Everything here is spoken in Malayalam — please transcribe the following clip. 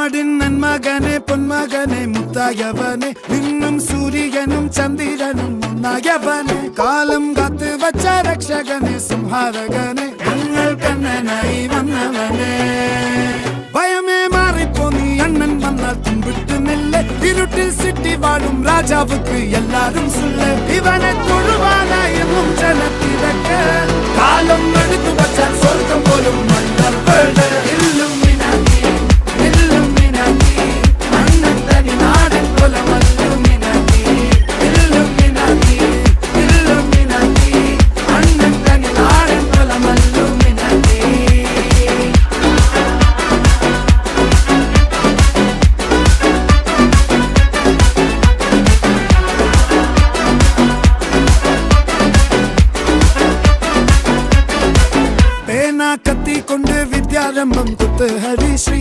നാടിൻ നന്മകനെ പൊന്മകനെ മുത്തായവനെ നിന്നും സൂര്യനും ചന്ദ്രനും ഒന്നായവനെ കാലം കാത്ത് വച്ച രക്ഷകനെ സംഹാരകനെ ഞങ്ങൾ കണ്ണനായി വന്നവനെ ഭയമേ മാറിപ്പോ നീ അണ്ണൻ വന്നാൽ തുമ്പിട്ടുന്നില്ല ഇരുട്ടിൽ സിറ്റി വാഴും രാജാവുക്ക് എല്ലാരും സുല്ല ഇവനെ തൊഴുവാനായെന്നും ജനത്തിരക്ക് കാലം എടുത്തു വച്ചാൽ സ്വർഗം പോലും കത്തി കൊണ്ട് വിദ്യാരംഭം കുത്ത് ഹരിശ്രീ